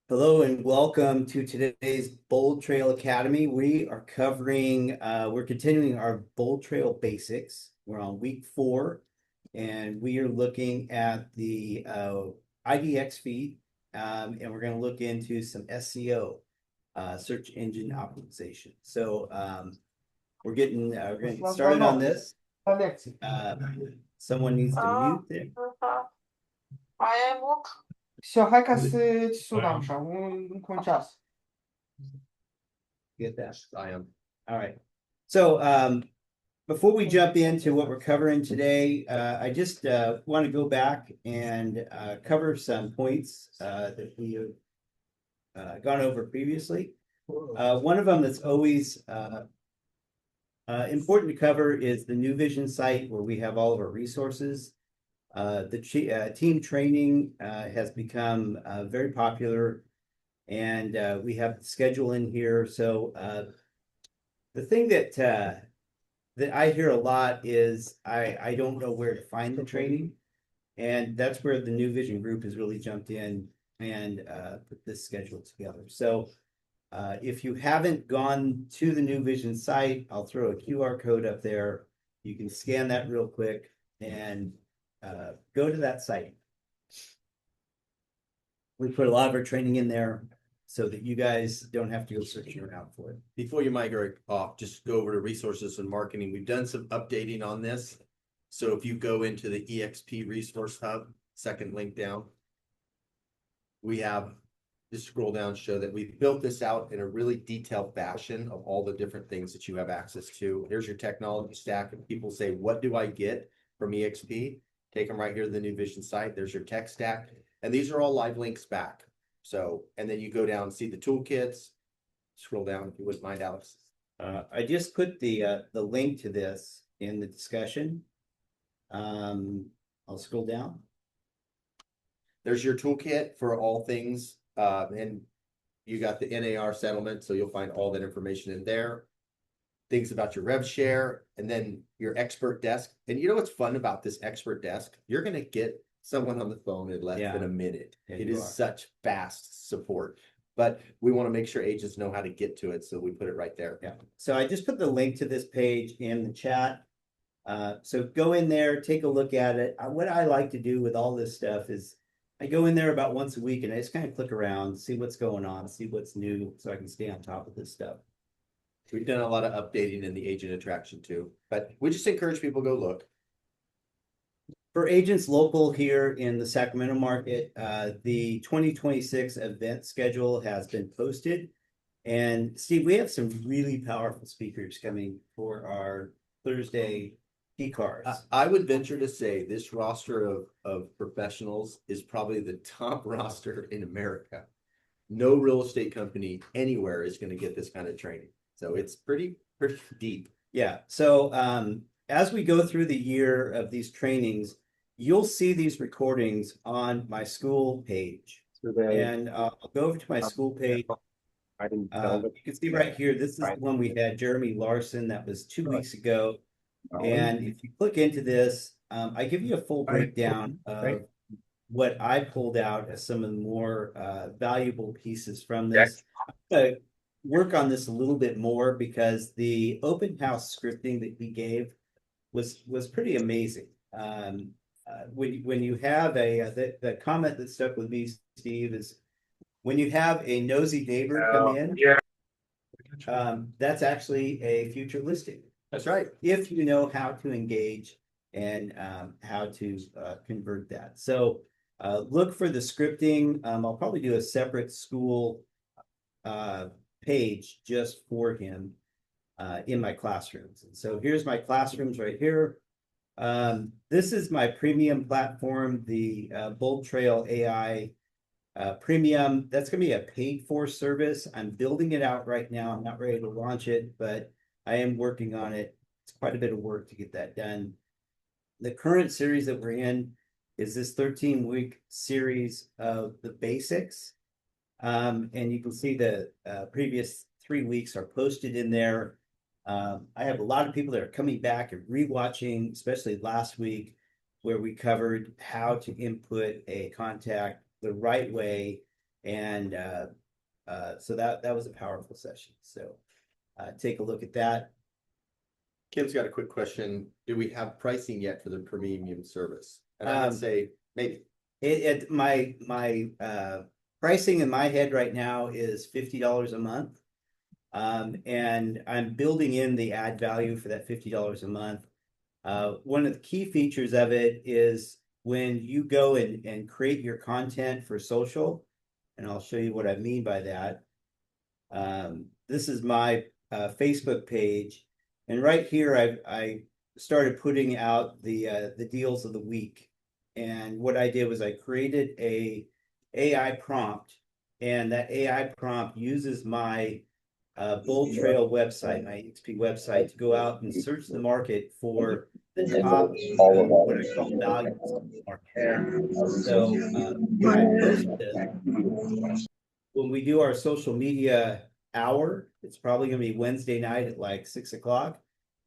Hello and welcome to today's BoldTrail Academy. We're continuing our BoldTrail basics. We're on week 4, and we are looking at the IDX feed, and we're going to look into some SEO, search engine optimization. So we're going to get started on this. Someone needs to Ah, mute there. mai e mult? Все, hai ca să sunăm așa, un ceas. Get that. I am. All right. So before we jump into what we're covering today, I just want to go back and cover some points that we have gone over previously. One of them that's always important to cover is the New Vision site where we have all of our resources. The team training has become very popular, and we have the schedule in here. So the thing that I hear a lot is I don't know where to find the training, and that's where the New Vision group has really jumped in and put this schedule together. So if you haven't gone to the New Vision site, I'll throw a QR code up there. You can scan that real quick and go to that site. We put a lot of our training in there so that you guys don't have to go searching around for it. Before you migrate off, just go over to resources and marketing. We've done some updating on this. So if you go into the EXP resource hub, second link down, we have, just scroll down, show that we've built this out in a really detailed fashion of all the different things that you have access to. Here's your technology stack. And people say, what do I get from EXP? Take them right here to the New Vision site. There's your tech stack. And these are all live links back. So, and then you go down and see the toolkits. Scroll down if you wouldn't mind, Alex. I just put the link to this in the discussion. I'll scroll down. There's your toolkit for all things, and you got the NAR settlement, so you'll find all that information in there. Things about your rev share, and then your expert desk. And you know what's fun about this expert desk? You're going to get someone on the phone in less than a minute. It is such fast support, but we want to make sure agents know how to get to it, so we put it right there. Yeah. So I just put the link to this page in the chat. So go in there, take a look at it. What I like to do with all this stuff is I go in there about once a week and I just kind of click around, see what's going on, see what's new, so I can stay on top of this stuff. We've done a lot of updating in the agent attraction too, but we just encourage people to go look. For agents local here in the Sacramento market, the 2026 event schedule has been posted. And Steve, we have some really powerful speakers coming for our Thursday PCARs. I would venture to say this roster of professionals is probably the top roster in America. No real estate company anywhere is going to get this kind of training. So it's pretty deep. Yeah. So as we go through the year of these trainings, you'll see these recordings on my school page. And I'll go over to my school page. You can see right here, this is the one we had Jeremy Larson. That was 2 weeks ago. And if you click into this, I give you a full breakdown of what I pulled out as some of the more valuable pieces from this. I'm going to work on this a little bit more because the open house scripting that he gave was pretty amazing. When you have the comment that stuck with me, Steve, is when you have a nosy neighbor come in, that's actually a future listing. That's right. If you know how to engage and how to convert that. So look for the scripting. I'll probably do a separate school page just for him in my classrooms. And so here's my classrooms right here. This is my premium platform, the BoldTrail AI premium. That's going to be a paid for service. I'm building it out right now. I'm not ready to launch it, but I am working on it. It's quite a bit of work to get that done. The current series that we're in is this 13-week series of the basics. And you can see the previous 3 weeks are posted in there. I have a lot of people that are coming back and rewatching, especially last week, where we covered how to input a contact the right way And so that was a powerful session. So take a look at that. Kim's got a quick question. Do we have pricing yet for the premium service? And I would say maybe. My pricing in my head right now is $50 a month. And I'm building in the ad value for that $50 a month. One of the key features of it is when you go and create your content for social, and I'll show you what I mean by that. This is my Facebook page, and right here I started putting out the deals of the week. And what I did was I created a AI prompt, and that AI prompt uses my BoldTrail website, my XP website, to go out and search the market for the top what I call values in the market. So when I post this, when we do our social media hour, it's probably going to be Wednesday night at like 6 o'clock.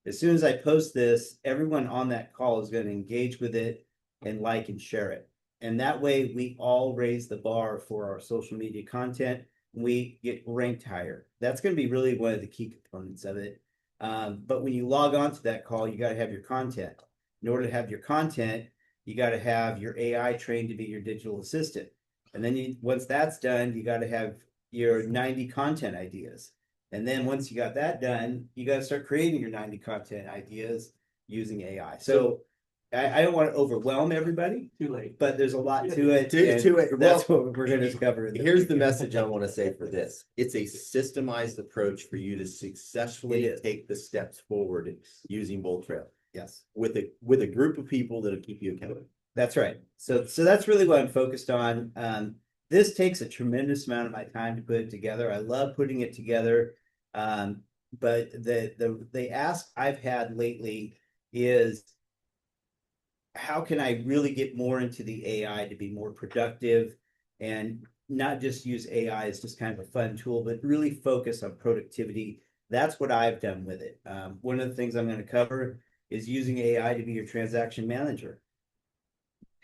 As soon as I post this, everyone on that call is going to engage with it and like and share it. And that way we all raise the bar for our social media content. We get ranked higher. That's going to be really one of the key components of it. But when you log on to that call, you got to have your content. In order to have your content, you got to have your AI trained to be your digital assistant. And then once that's done, you got to have your 90 content ideas. And then once you got that done, you got to start creating your 90 content ideas using AI. So I don't want to overwhelm everybody. Too late. But there's a lot to it. To it. That's what we're going to cover. Here's the message I want to say for this. It's a systemized approach for you to successfully take the steps forward using BoldTrail. Yes. With a group of people that'll keep you accountable. That's right. So that's really what I'm focused on. This takes a tremendous amount of my time to put it together. I love putting it together. But the ask I've had lately is, how can I really get more into the AI to be more productive and not just use AI as just kind of a fun tool, but really focus on productivity. That's what I've done with it. One of the things I'm going to cover is using AI to be your transaction manager.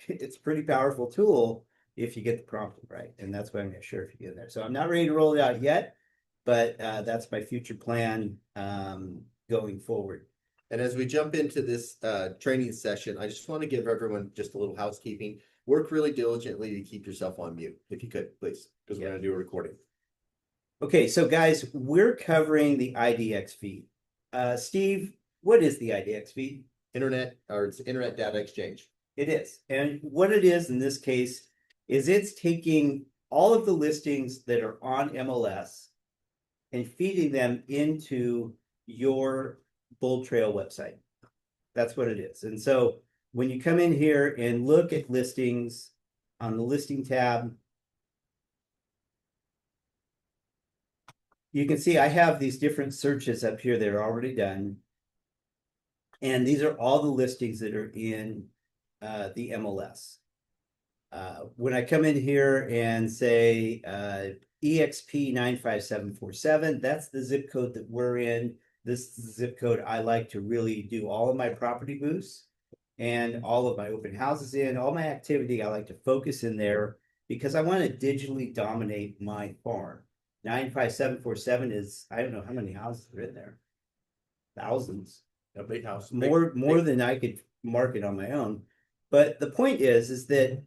It's a pretty powerful tool if you get the prompt right. And that's what I'm going to share if you get there. So I'm not ready to roll it out yet, but that's my future plan going forward. And as we jump into this training session, I just want to give everyone just a little housekeeping. Work really diligently to keep yourself on mute, if you could, please, because we're going to do a recording. Okay, so guys, we're covering the IDX feed. Steve, what is the IDX feed? It's Internet Data Exchange. It is. And what it is in this case is it's taking all of the listings that are on MLS and feeding them into your BoldTrail website. That's what it is. And so when you come in here and look at listings on the listing tab, you can see I have these different searches up here that are already done. And these are all the listings that are in the MLS. When I come in here and say EXP 95747, that's the zip code that we're in. This is the zip code I like to really do all of my property boosts and all of my open houses in, all my activity. I like to focus in there because I want to digitally dominate my farm. 95747 is, I don't know how many houses are in there. Thousands. A big house. More than I could market on my own. But the point is that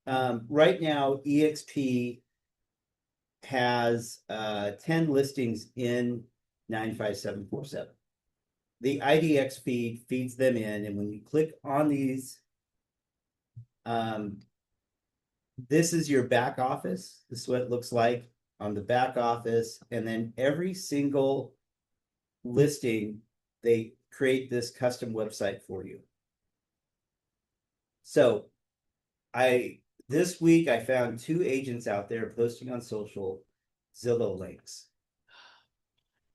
right now EXP has 10 listings in 95747. The IDX feed feeds them in, and when you click on these, this is your back office. This is what it looks like on the back office, and then every single listing, they create this custom website for you. So this week I found 2 agents out there posting on social Zillow links.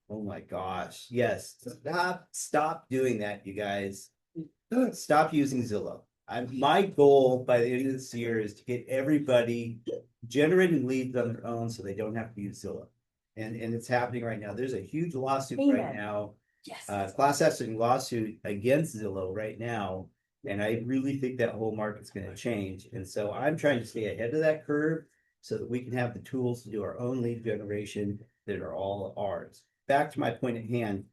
Oh my gosh. Yes. Stop doing that, you guys. Stop using Zillow. My goal by the end of this year is to get everybody generating leads on their own so they don't have to use Zillow. And it's happening right now. There's a huge lawsuit right now. Yes. Class action lawsuit against Zillow right now. And I really think that whole market's going to change. And so I'm trying to stay ahead of that curve so that we can have the tools to do our own lead generation that are all ours. Back to my point at hand.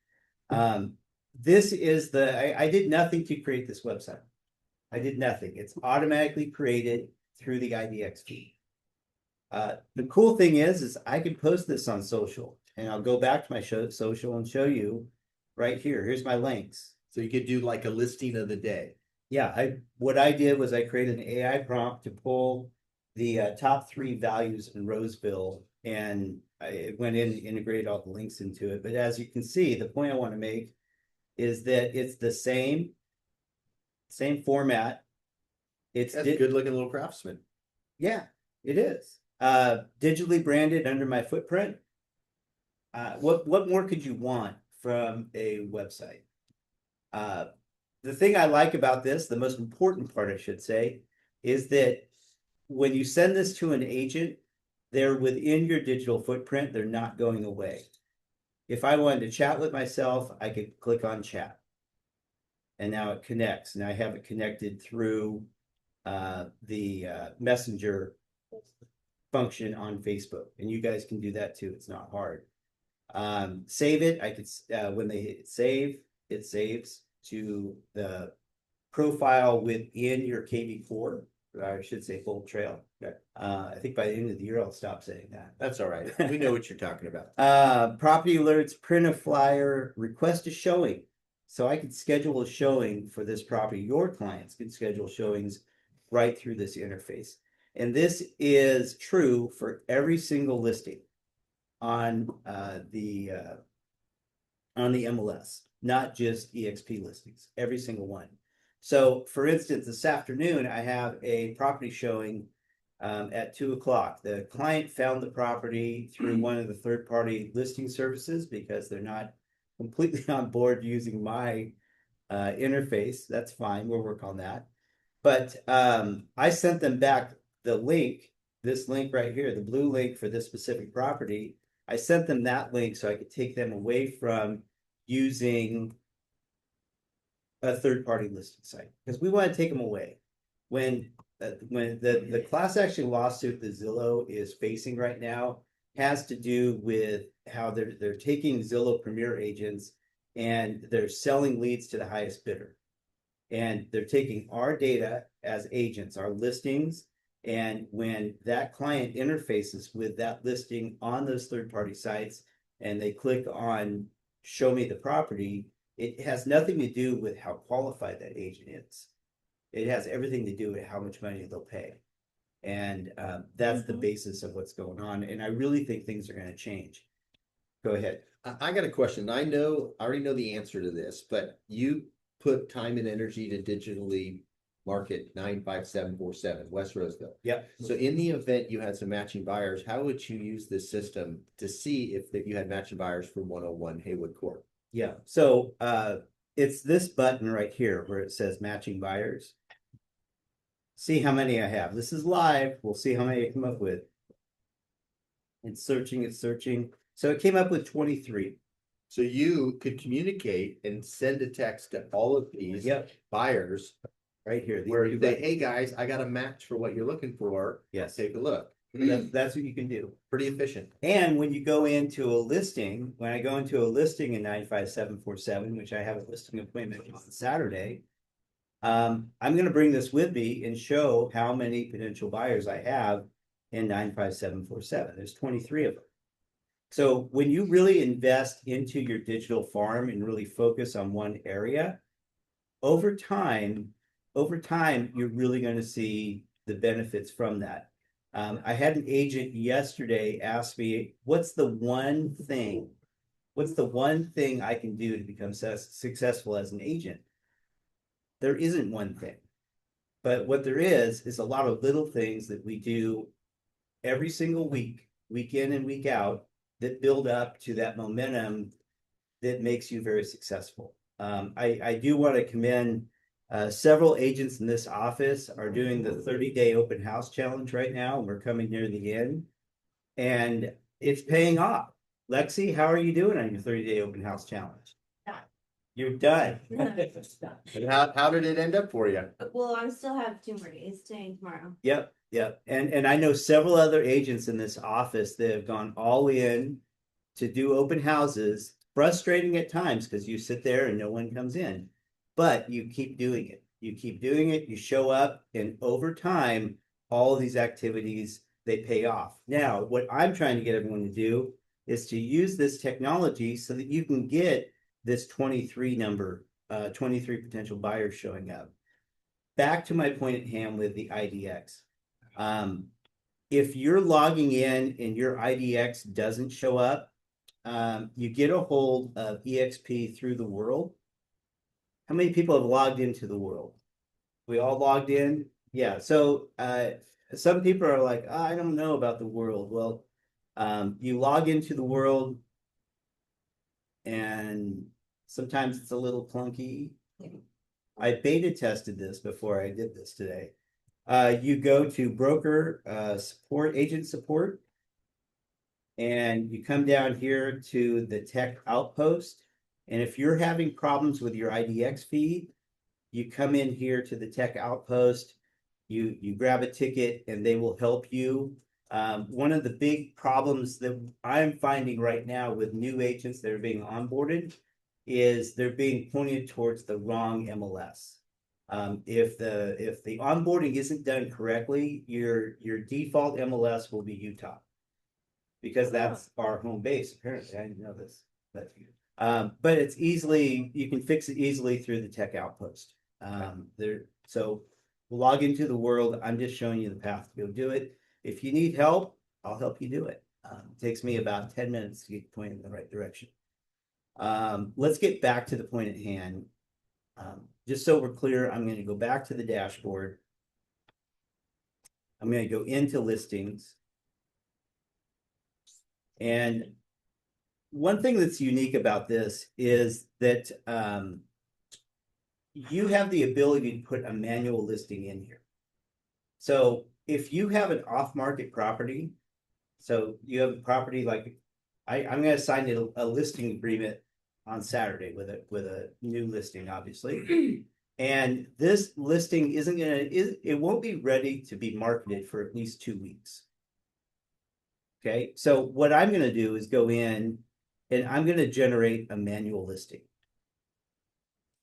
This is I did nothing to create this website. I did nothing. It's automatically created through the IDX feed. The cool thing is I can post this on social, and I'll go back to my social and show you right here. Here's my links. So you could do like a listing of the day. Yeah, what I did was I created an AI prompt to pull the top 3 values in Roseville, and I went in and integrated all the links into it. But as you can see, the point I want to make is that it's the same format. That's a good looking little craftsman. Yeah, it is. Digitally branded under my footprint. What more could you want from a website? The thing I like about this, the most important part, I should say, is that when you send this to an agent, they're within your digital footprint. They're not going away. If I wanted to chat with myself, I could click on chat. And now it connects. And I have it connected through the messenger function on Facebook. And you guys can do that too. It's not hard. Save it. I could, when they hit save, it saves to the profile within your KB core. I should say BoldTrail. Okay. I think by the end of the year, I'll stop saying that. That's all right. We know what you're talking about. Property alerts, print a flyer, request a showing. So I could schedule a showing for this property. Your clients can schedule showings right through this interface. And this is true for every single listing on the MLS, not just EXP listings, every single one. So for instance, this afternoon, I have a property showing at 2:00. The client found the property through one of the third-party listing services because they're not completely on board using my interface. That's fine. We'll work on that. But I sent them back the link, this link right here, the blue link for this specific property. I sent them that link so I could take them away from using a third-party listing site, because we want to take them away. When the class action lawsuit that Zillow is facing right now has to do with how they're taking Zillow Premier agents and they're selling leads to the highest bidder. And they're taking our data as agents, our listings, and when that client interfaces with that listing on those third-party sites and they click on show me the property, it has nothing to do with how qualified that agent is. It has everything to do with how much money they'll pay. And that's the basis of what's going on. And I really think things are going to change. Go ahead. I got a question. I already know the answer to this, but you put time and energy to digitally market 95747 West Roseville. Yep. So in the event you had some matching buyers, how would you use this system to see if you had matching buyers for 101 Haywood Court? Yeah. So it's this button right here where it says matching buyers. See how many I have. This is live. We'll see how many I come up with. It's searching, it's searching. So it came up with 23. So you could communicate and send a text to all of these buyers right here. Where you say, hey guys, I got a match for what you're looking for. Yes. Take a look. That's what you can do. Pretty efficient. And when you go into a listing, when I go into a listing in 95747, which I have a listing appointment on Saturday, I'm going to bring this with me and show how many potential buyers I have in 95747. There's 23 of them. So when you really invest into your digital farm and really focus on one area, over time, you're really going to see the benefits from that. I had an agent yesterday ask me, what's the one thing I can do to become successful as an agent? There isn't one thing, but what there is a lot of little things that we do every single week, week in and week out, that build up to that momentum that makes you very successful. I do want to commend several agents in this office are doing the 30-day open house challenge right now. We're coming near the end and it's paying off. Lexi, how are you doing on your 30-day open house challenge? You're done. And how did it end up for you? Well, I still have 2 more days today and tomorrow. Yep, yep. And I know several other agents in this office that have gone all in to do open houses. Frustrating at times because you sit there and no one comes in, but you keep doing it. You keep doing it, you show up, and over time, all of these activities, they pay off. Now, what I'm trying to get everyone to do is to use this technology so that you can get this 23 number, 23 potential buyers showing up. Back to my point at hand with the IDX. If you're logging in and your IDX doesn't show up, you get a hold of EXP through the world. How many people have logged into the world? We all logged in? Yeah. So some people are like, oh, I don't know about the world. Well, you log into the world and sometimes it's a little clunky. I beta tested this before I did this today. You go to broker support, agent support, and you come down here to the tech outpost. And if you're having problems with your IDX feed, you come in here to the tech outpost, you grab a ticket and they will help you. One of the big problems that I'm finding right now with new agents that are being onboarded is they're being pointed towards the wrong MLS. If the onboarding isn't done correctly, your default MLS will be Utah, because that's our home base. Apparently, I didn't know this, but it's easily, you can fix it easily through the tech outpost. So we'll log into the world. I'm just showing you the path to go do it. If you need help, I'll help you do it. It takes me about 10 minutes to get pointed in the right direction. Let's get back to the point at hand. Just so we're clear, I'm going to go back to the dashboard. I'm going to go into listings. And one thing that's unique about this is that you have the ability to put a manual listing in here. So if you have an off-market property, so you have a property like, I'm going to sign a listing agreement on Saturday with a new listing, obviously. And this listing it won't be ready to be marketed for at least 2 weeks. Okay, so what I'm going to do is go in and I'm going to generate a manual listing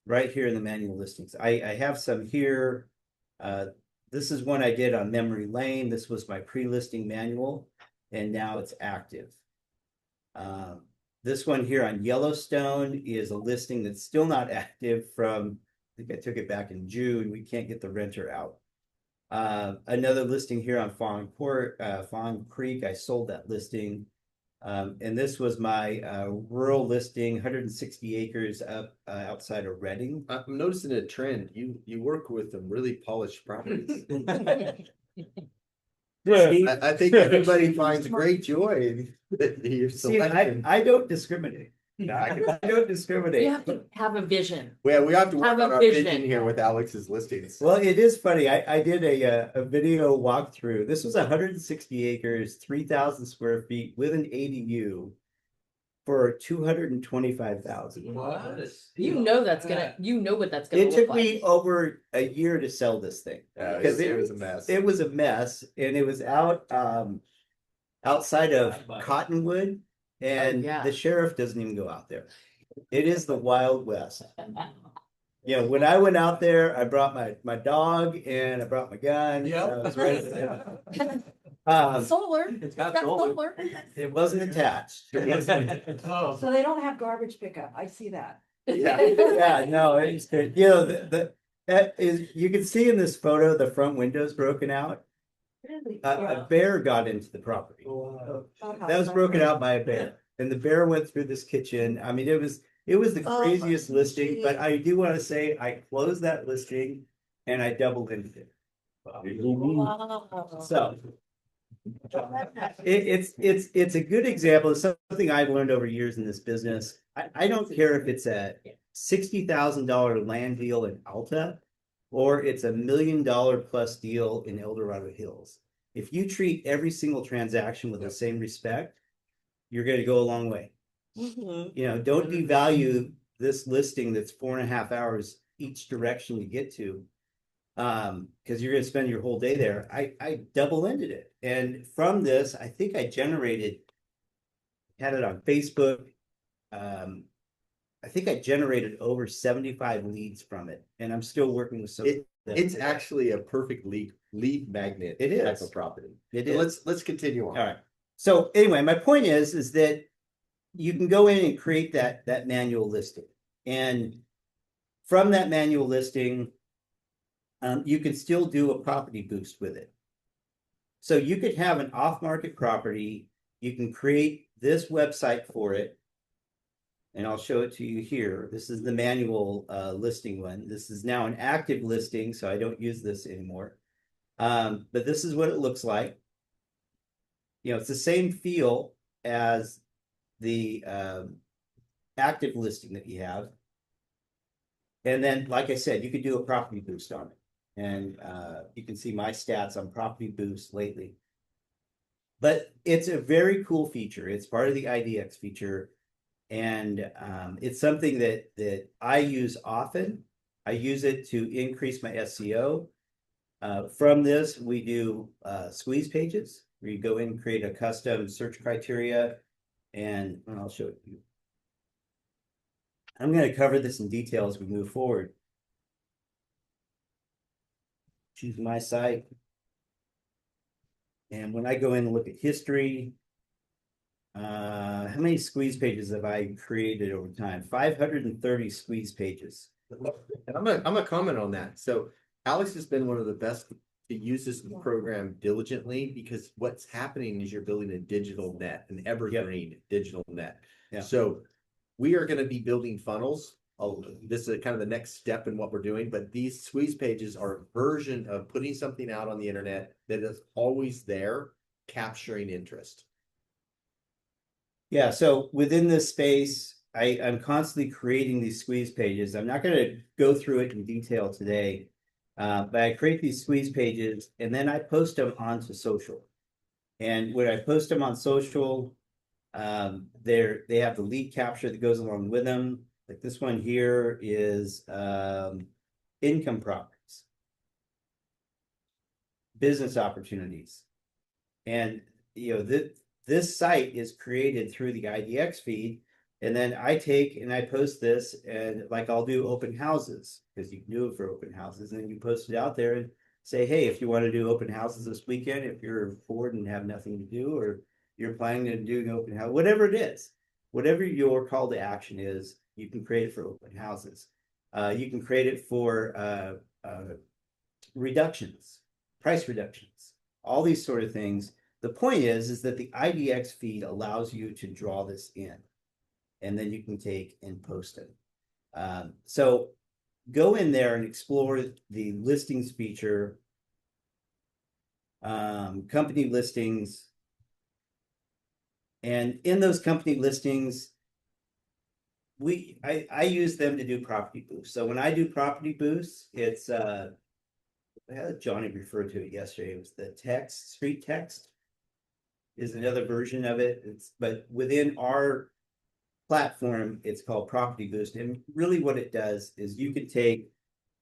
right here in the manual listings. I have some here. This is one I did on memory lane. This was my pre-listing manual, and now it's active. This one here on Yellowstone is a listing that's still not active from, I think I took it back in June. We can't get the renter out. Another listing here on Fawn Creek. I sold that listing. And this was my rural listing, 160 acres up outside of Reading. I'm noticing a trend. You work with some really polished properties. I think everybody finds great joy in your selection. I don't discriminate. I don't discriminate. You have to have a vision. Well, we have to work Have a on our vision. vision here with Alex's listings. Well, it is funny. I did a video walkthrough. This was 160 acres, 3,000 square feet with an ADU for 225,000. What? You know that's gonna. You know what that's gonna It look took like. me over a year to sell this thing. Because it was a mess. It was a mess, and it was out outside of Cottonwood, and yeah. the sheriff doesn't even go out there. It is the Wild West. You know, when I went out there, I brought my dog and I brought my gun. Yeah. I was ready to go. Solar. It's Got solar. It wasn't attached. Oh. So they don't have garbage pickup. I see that. Yeah, no, it's good. You know, that is, you can see in this photo, the front window's broken out. Really? A bear got into the property. That was broken out by a bear, and the bear went through this kitchen. I mean, it was the Oh, craziest listing, geez. but I do want to say I closed that listing and I doubled into it. So it's a good example of something I've learned over years in this business. I don't care if it's a $60,000 land deal in Alta or it's $1 million plus deal in El Dorado Hills. If you treat every single transaction with the same respect, you're going to go a long way. You know, don't devalue this listing that's 4.5 hours each direction to get to, because you're going to spend your whole day there. I double-ended it. And from this, I think I had it on Facebook. I think I generated over 75 leads from it, and I'm still working with some. It's actually a perfect lead magnet. It type is. of property. It But is. let's continue on. All right. So anyway, my point is that you can go in and create that manual listing, and from that manual listing, you can still do a property boost with it. So you could have an off-market property. You can create this website for it, and I'll show it to you here. This is the manual listing one. This is now an active listing, so I don't use this anymore. But this is what it looks like. You know, it's the same feel as the active listing that you have. And then, like I said, you could do a property boost on it. And you can see my stats on property boost lately. But it's a very cool feature. It's part of the IDX feature. And it's something that I use often. I use it to increase my SEO. From this, we do squeeze pages, where you go in and create a custom search criteria, and I'll show it to you. I'm going to cover this in detail as we move forward. Choose my site. And when I go in and look at history, how many squeeze pages have I created over time? 530 squeeze pages. And I'm gonna comment on that. So Alex has been one of the best to use this program diligently, because what's happening is you're building a digital net, an evergreen digital net. Yeah. So we are going to be building funnels. This is kind of the next step in what we're doing, but these squeeze pages are a version of putting something out on the internet that is always there, capturing interest. Yeah, so within this space, I'm constantly creating these squeeze pages. I'm not going to go through it in detail today, but I create these squeeze pages and then I post them onto social. And when I post them on social, they have the lead capture that goes along with them. Like this one here is income properties, business opportunities. And you know, this site is created through the IDX feed. And then I take and I post this, and like I'll do open houses, because you can do it for open houses, and you post it out there and say, hey, if you want to do open houses this weekend, if you're bored and have nothing to do, or you're planning to do an open house, whatever it is, whatever your call to action is, you can create it for open houses. You can create it for reductions, price reductions, all these sort of things. The point is that the IDX feed allows you to draw this in, and then you can take and post it. So go in there and explore the listings feature, company listings. And in those company listings, I use them to do property boosts. So when I do property boosts, it's Johnny referred to it yesterday. It was the text, street text is another version of it. But within our platform, it's called property boost. And really what it does is you can take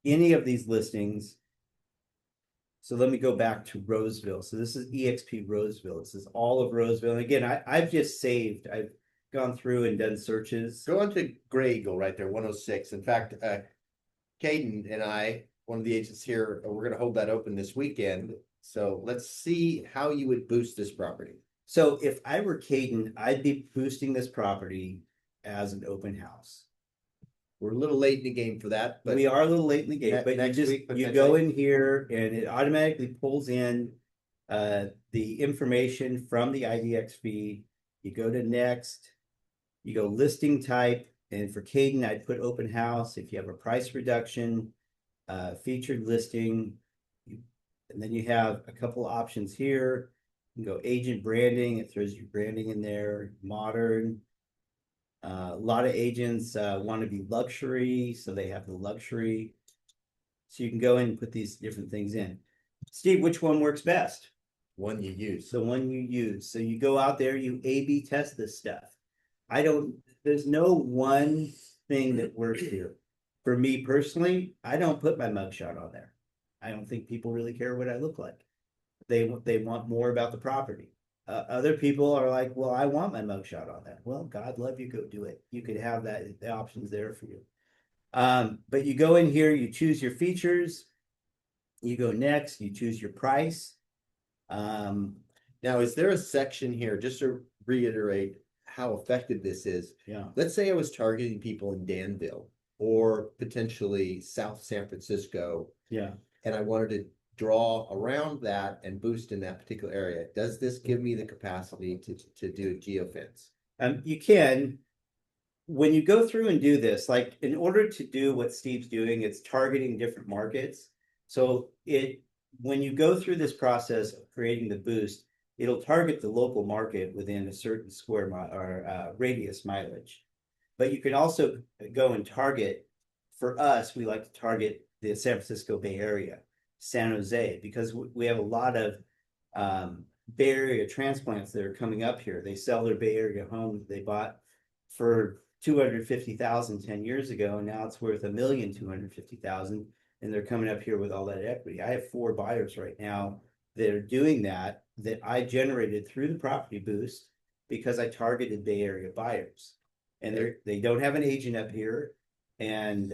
any of these listings. So let me go back to Roseville. So this is EXP Roseville. This is all of Roseville. And again, I've just saved. I've gone through and done searches. Go on to Gray Eagle right there, 106. In fact, Caden and I, one of the agents here, we're going to hold that open this weekend. So let's see how you would boost this property. So if I were Caden, I'd be boosting this property as an open house. We're a little late in the game for that, but we are a little late in the game, but next week, you go in here and it automatically pulls in the information from the IDX feed. You go to next, you go listing type, and for Caden, I'd put open house. If you have a price reduction, featured listing, and then you have a couple of options here. You can go agent branding, it throws your branding in there, modern. A lot of agents want to be luxury, so they have the luxury. So you can go in and put these different things in. Steve, which one works best? one you use. The one you use. So you go out there, you A/B test this stuff. There's no one thing that works here. For me personally, I don't put my mugshot on there. I don't think people really care what I look like. They want more about the property. Other people are like, well, I want my mugshot on that. Well, God love you, go do it. You could have that, the options there for you. But you go in here, you choose your features, you go next, you choose your price. Now, is there a section here, just to reiterate how effective this is? Yeah. Let's say I was targeting people in Danville or potentially South San Francisco, Yeah. and I wanted to draw around that and boost in that particular area. Does this give me the capacity to do a geofence? You can, when you go through and do this, like in order to do what Steve's doing, it's targeting different markets. So when you go through this process of creating the boost, it'll target the local market within a certain square mile or radius mileage. But you can also go and target, for us, we like to target the San Francisco Bay Area, San Jose, because we have a lot of Bay Area transplants that are coming up here. They sell their Bay Area home they bought for 250,000 10 years ago, and now it's worth $1,250,000, and they're coming up here with all that equity. I have 4 buyers right now that are doing that I generated through the property boost because I targeted Bay Area buyers, and they don't have an agent up here, and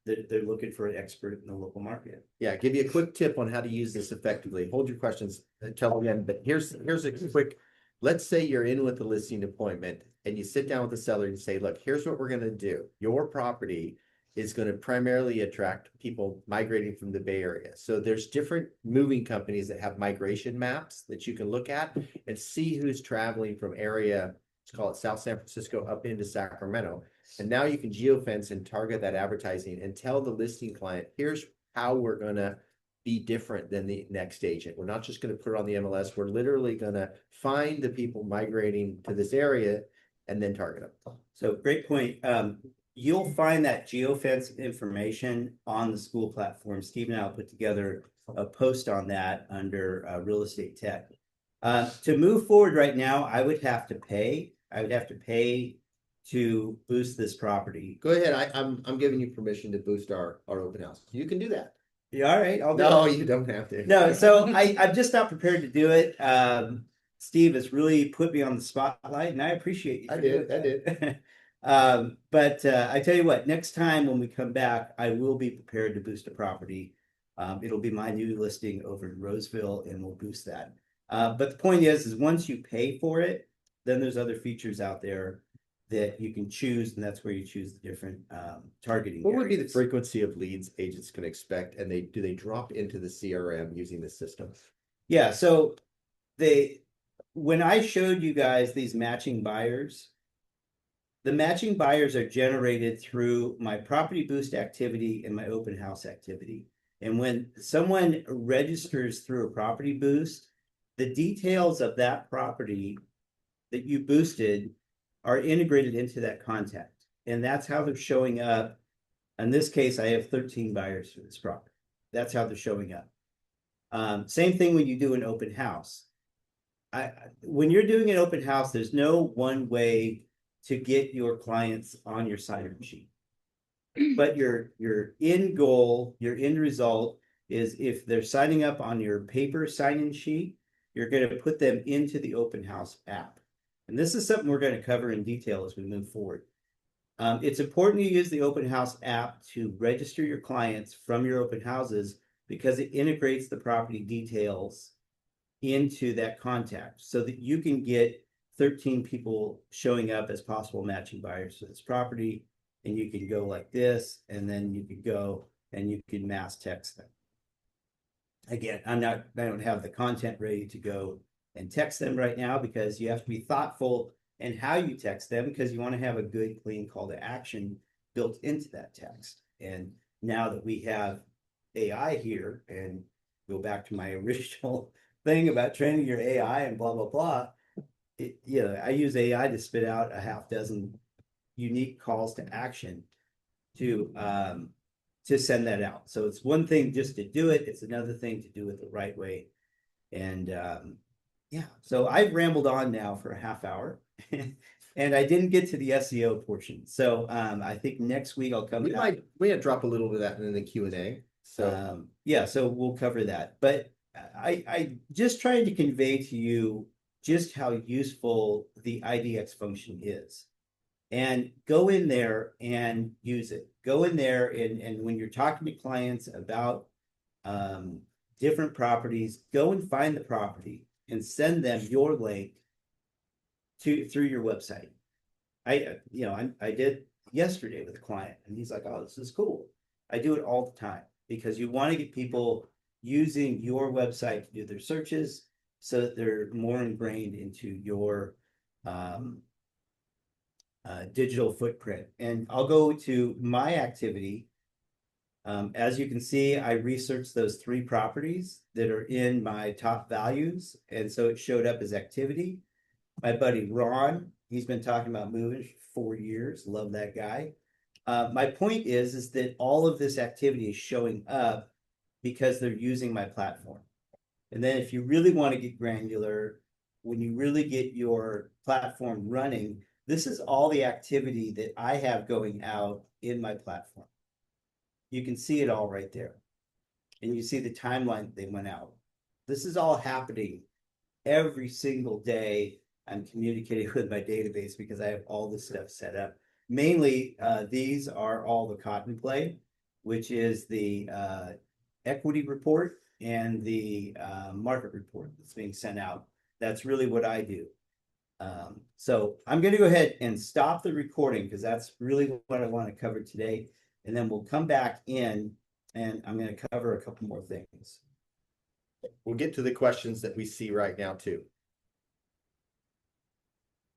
they're looking for an expert in the local market. Yeah, give you a quick tip on how to use this effectively. Hold your questions until the end, but here's a quick, let's say you're in with the listing appointment and you sit down with the seller and say, look, here's what we're going to do. Your property is going to primarily attract people migrating from the Bay Area. So there's different moving companies that have migration maps that you can look at and see who's traveling from area, let's call it South San Francisco, up into Sacramento. And now you can geofence and target that advertising and tell the listing client, here's how we're going to be different than the next agent. We're not just going to put it on the MLS. We're literally going to find the people migrating to this area and then target them. So great point. You'll find that geofence information on the school platform. Steve and I will put together a post on that under real estate tech. To move forward right now, I would have to pay. I would have to pay to boost this property. Go ahead. I'm giving you permission to boost our open house. You can do that. Yeah, all right. I'll do No, it. you don't have to. No, so I'm just not prepared to do it. Steve has really put me on the spotlight, and I appreciate you. I did. But I tell you what, next time when we come back, I will be prepared to boost a property. It'll be my new listing over in Roseville, and we'll boost that. But the point is once you pay for it, then there's other features out there that you can choose, and that's where you choose the different targeting. What would be the areas. frequency of leads agents can expect, and do they drop into the CRM using the system? Yeah, so when I showed you guys these matching buyers, the matching buyers are generated through my property boost activity and my open house activity. And when someone registers through a property boost, the details of that property that you boosted are integrated into that contact. And that's how they're showing up. In this case, I have 13 buyers for this property. That's how they're showing up. Same thing when you do an open house. When you're doing an open house, there's no one way to get your clients on your sign-in sheet. But your end goal, your end result is if they're signing up on your paper sign-in sheet, you're going to put them into the open house app. And this is something we're going to cover in detail as we move forward. It's important to use the open house app to register your clients from your open houses because it integrates the property details into that contact so that you can get 13 people showing up as possible matching buyers for this property. And you can go like this, and then you can go and you can mass text them. Again, I don't have the content ready to go and text them right now because you have to be thoughtful in how you text them because you want to have a good, clean call to action built into that text. And now that we have AI here, and go back to my original thing about training your AI and blah, blah, blah, I use AI to spit out a half dozen unique calls to action to send that out. So it's one thing just to do it. It's another thing to do it the right way. And yeah, so I've rambled on now for a half hour. And I didn't get to the SEO portion. So I think next week I'll come We back. might drop a little bit of that in the Q&A. So Yeah, so we'll cover that. But I just trying to convey to you just how useful the IDX function is. And go in there and use it. Go in there and when you're talking to clients about different properties, go and find the property and send them your link through your website. I did yesterday with a client and he's like, oh, this is cool. I do it all the time because you want to get people using your website to do their searches so that they're more ingrained into your digital footprint. And I'll go to my activity. As you can see, I researched those 3 properties that are in my top values. And so it showed up as activity. My buddy Ron, he's been talking about moving for 4 years. Love that guy. My point is that all of this activity is showing up because they're using my platform. And then if you really want to get granular, when you really get your platform running, this is all the activity that I have going out in my platform. You can see it all right there. And you see the timeline they went out. This is all happening every single day. I'm communicating with my database because I have all this stuff set up. Mainly, these are all the cotton play, which is the equity report and the market report that's being sent out. That's really what I do. So I'm going to go ahead and stop the recording because that's really what I want to cover today. And then we'll come back in and I'm going to cover a couple more things. we'll get to the questions that we see right now too.